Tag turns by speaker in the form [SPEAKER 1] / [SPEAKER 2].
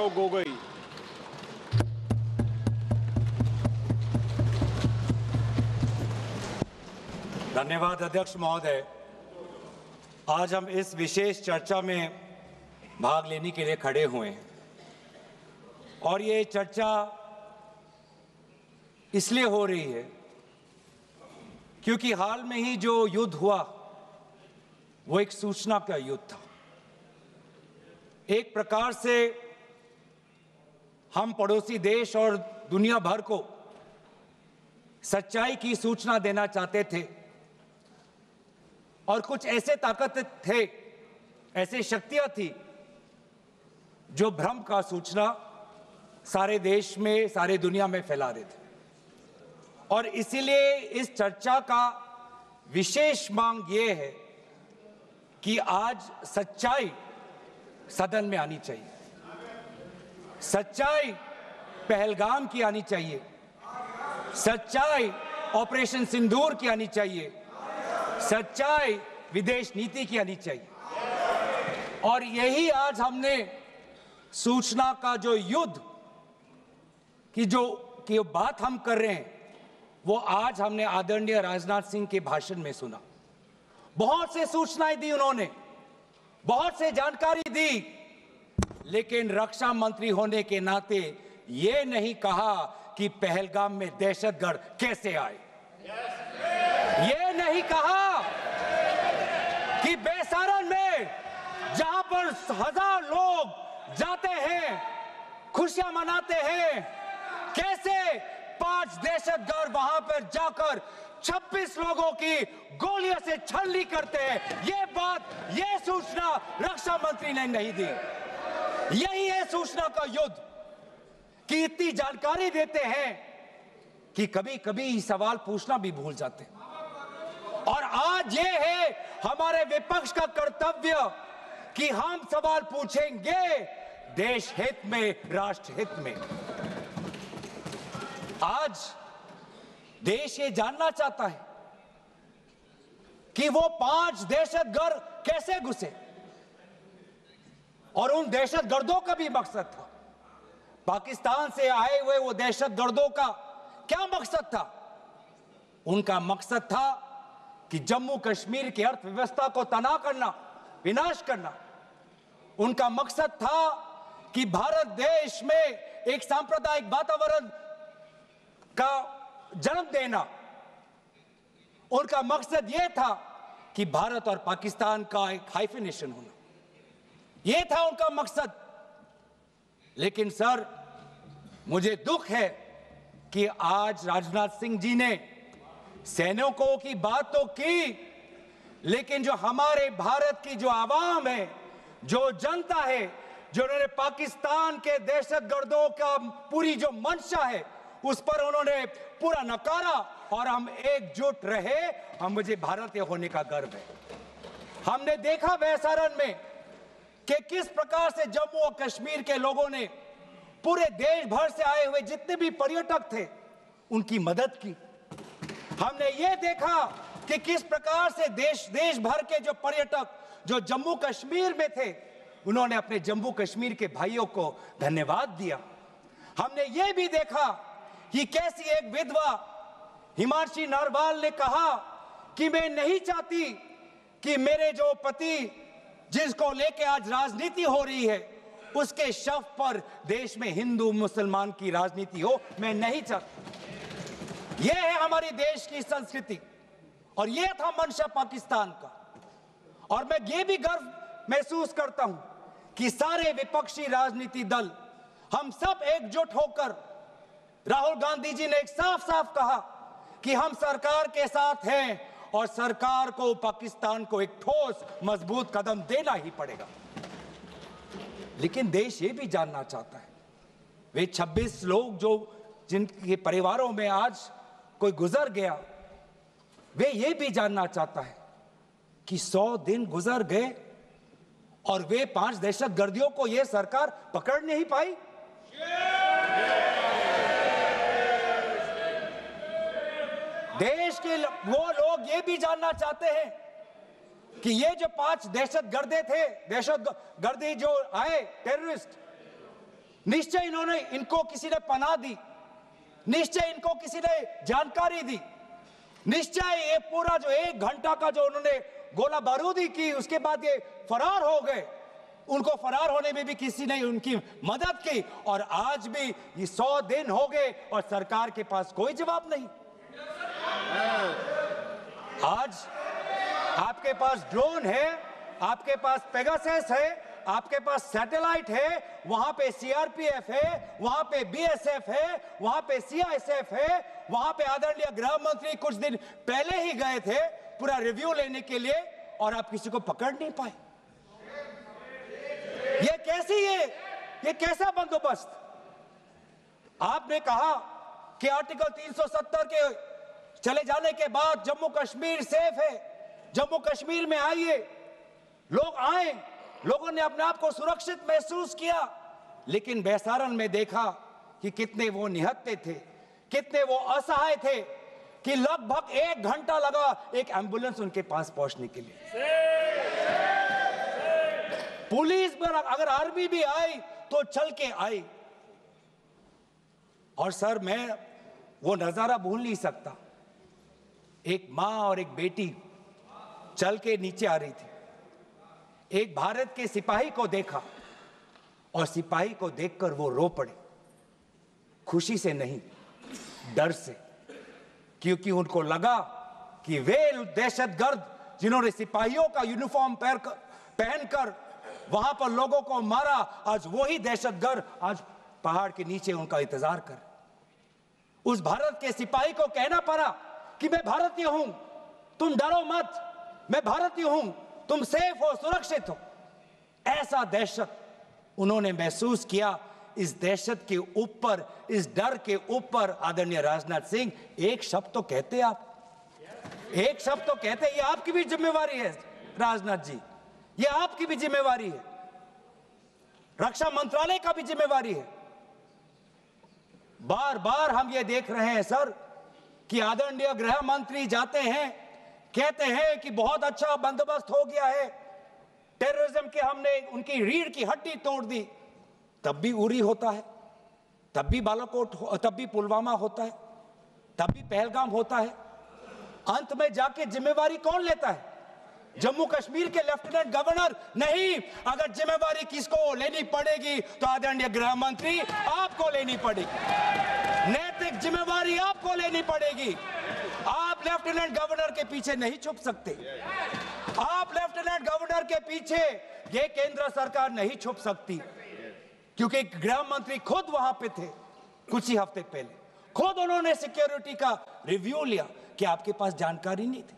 [SPEAKER 1] गौरव गोगोई।
[SPEAKER 2] धन्यवाद अध्यक्ष महोदय। आज हम इस विशेष चर्चा में भाग लेने के लिए खड़े हुए हैं और ये चर्चा इसलिए हो रही है क्योंकि हाल में ही जो युद्ध हुआ वो एक सूचना का युद्ध था। एक प्रकार से हम पड़ोसी देश और दुनिया भर को सच्चाई की सूचना देना चाहते थे और कुछ ऐसे ताकत थे, ऐसे शक्तियां थी जो भ्रम का सूचना सारे देश में, सारे दुनिया में फैला रहे थे। और इसीलिए इस चर्चा का विशेष मांग ये है कि आज सच्चाई सदन में आनी चाहिए। सच्चाई पहलगाम की आनी चाहिए, सच्चाई ऑपरेशन सिंदूर की आनी चाहिए, सच्चाई विदेश नीति की आनी चाहिए। और यही आज हमने सूचना का जो युद्ध की बात हम कर रहे हैं वो आज हमने आदरणीय राजनाथ सिंह के भाषण में सुना। बहुत से सूचनाएं दी उन्होंने, बहुत से जानकारी दी, लेकिन रक्षा मंत्री होने के नाते ये नहीं कहा कि पहलगाम में दहशतगर्द कैसे आए। ये नहीं कहा कि बेसारन में जहां पर 1000 लोग जाते हैं, खुशियां मनाते हैं, कैसे 5 दहशतगर्द वहां पर जाकर 26 लोगों की गोलियों से छलनी करते हैं। ये बात, ये सूचना रक्षा मंत्री ने नहीं दी। यही है सूचना का युद्ध कि इतनी जानकारी देते हैं कि कभी कभी सवाल पूछना भी भूल जाते हैं। और आज ये है हमारे विपक्ष का कर्तव्य कि हम सवाल पूछेंगे देश हित में, राष्ट्र हित में। आज देश ये जानना चाहता है कि वो 5 दहशतगर्द कैसे घुसे और उन दहशतगर्दों का भी मकसद था। पाकिस्तान से आए हुए वो दहशतगर्दों का क्या मकसद था? उनका मकसद था कि जम्मू कश्मीर की अर्थव्यवस्था को तनाव करना, विनाश करना। उनका मकसद था कि भारत देश में एक सांप्रदायिक वातावरण का जन्म देना। उनका मकसद यह था कि भारत और पाकिस्तान का एक हाइफिनेशन होना, यह था उनका मकसद। लेकिन सर, मुझे दुख है कि आज राजनाथ सिंह जी ने सैनिकों की बात तो की, लेकिन जो हमारे भारत की जो आवाम है, जो जनता है, जो उन्होंने पाकिस्तान के दहशतगर्दों का पूरी जो मंशा है उस पर उन्होंने पूरा नकारा और हम एकजुट रहे। हम, मुझे भारतीय होने का गर्व है। हमने देखा बेसारन में कि किस प्रकार से जम्मू और कश्मीर के लोगों ने पूरे देश भर से आए हुए जितने भी पर्यटक थे उनकी मदद की। हमने ये देखा कि किस प्रकार से देश भर के जो पर्यटक जो जम्मू कश्मीर में थे उन्होंने अपने जम्मू कश्मीर के भाइयों को धन्यवाद दिया। हमने ये भी देखा कि कैसी एक विधवा हिमांशी नरवाल ने कहा कि मैं नहीं चाहती कि मेरे जो पति जिसको लेके आज राजनीति हो रही है उसके शव पर देश में हिंदू मुसलमान की राजनीति हो, मैं नहीं चाहती। यह है हमारी देश की संस्कृति और यह था मंशा पाकिस्तान का। और मैं ये भी गर्व महसूस करता हूं कि सारे विपक्षी राजनीति दल, हम सब एकजुट होकर, राहुल गांधी जी ने एक साफ साफ कहा कि हम सरकार के साथ हैं और सरकार को पाकिस्तान को एक ठोस मजबूत कदम देना ही पड़ेगा। लेकिन देश ये भी जानना चाहता है, वे 26 लोग जो जिनके परिवारों में आज कोई गुजर गया, वे ये भी जानना चाहता है कि 100 दिन गुजर गए और वे 5 दहशतगर्दियों को ये सरकार पकड़ नहीं पाई। देश के वो लोग ये भी जानना चाहते हैं कि ये जो 5 दहशतगर्दे थे, दहशतगर्दी जो आए टेररिस्ट, निश्चय इन्होंने इनको किसी ने पनाह दी, निश्चय इनको किसी ने जानकारी दी, निश्चय ये पूरा जो 1 घंटा का जो उन्होंने गोला बारूदी की, उसके बाद ये फरार हो गए। उनको फरार होने में भी किसी ने उनकी मदद की, और आज भी ये 100 दिन हो गए और सरकार के पास कोई जवाब नहीं। आज आपके पास ड्रोन है, आपके पास पेगासस है, आपके पास सैटेलाइट है, वहां पे सीआरपीएफ है, वहां पे बीएसएफ है, वहां पे सीआईएसएफ है, वहां पे आदरणीय गृह मंत्री कुछ दिन पहले ही गए थे पूरा रिव्यू लेने के लिए, और आप किसी को पकड़ नहीं पाए। ये कैसी है, ये कैसा बंदोबस्त? आपने कहा कि आर्टिकल 370 के चले जाने के बाद जम्मू कश्मीर सेफ है, जम्मू कश्मीर में आइए, लोग आए, लोगों ने अपने आप को सुरक्षित महसूस किया, लेकिन बेसारन में देखा कि कितने वो निहत्थे थे, कितने वो असहाय थे, कि लगभग 1 घंटा लगा एक एम्बुलेंस उनके पास पहुंचने के लिए। पुलिस पर अगर आर्मी भी आई तो चल के आई। और सर, मैं वो नजारा भूल नहीं सकता, एक मां और एक बेटी चल के नीचे आ रही थी, एक भारत के सिपाही को देखा और सिपाही को देखकर वो रो पड़े, खुशी से नहीं, डर से, क्योंकि उनको लगा कि वे दहशतगर्द जिन्होंने सिपाहियों का यूनिफॉर्म पहनकर वहां पर लोगों को मारा, आज वही दहशतगर्द आज पहाड़ के नीचे उनका इंतजार कर। उस भारत के सिपाही को कहना पड़ा कि मैं भारतीय हूं, तुम डरो मत, मैं भारतीय हूं, तुम सेफ हो, सुरक्षित हो। ऐसा दहशत उन्होंने महसूस किया। इस दहशत के ऊपर, इस डर के ऊपर आदरणीय राजनाथ सिंह एक शब्द तो कहते, आप एक शब्द तो कहते, ये आपकी भी जिम्मेवारी है राजनाथ जी, ये आपकी भी जिम्मेवारी है, रक्षा मंत्रालय का भी जिम्मेवारी है। बार बार हम ये देख रहे हैं सर कि आदरणीय गृह मंत्री जाते हैं, कहते हैं कि बहुत अच्छा बंदोबस्त हो गया है, टेररिज्म के हमने उनकी रीढ़ की हड्डी तोड़ दी, तब भी उरी होता है, तब भी बालाकोट, तब भी पुलवामा होता है, तब भी पहलगाम होता है। अंत में जाके जिम्मेवारी कौन लेता है? जम्मू कश्मीर के लेफ्टिनेंट गवर्नर नहीं। अगर जिम्मेवारी किसको लेनी पड़ेगी तो आदरणीय गृह मंत्री आपको लेनी पड़ेगी, नैतिक जिम्मेवारी आपको लेनी पड़ेगी। आप लेफ्टिनेंट गवर्नर के पीछे नहीं छुप सकते, आप लेफ्टिनेंट गवर्नर के पीछे ये केंद्र सरकार नहीं छुप सकती, क्योंकि गृह मंत्री खुद वहां पे थे कुछ ही हफ्ते पहले, खुद उन्होंने सिक्योरिटी का रिव्यू लिया कि आपके पास जानकारी नहीं थी।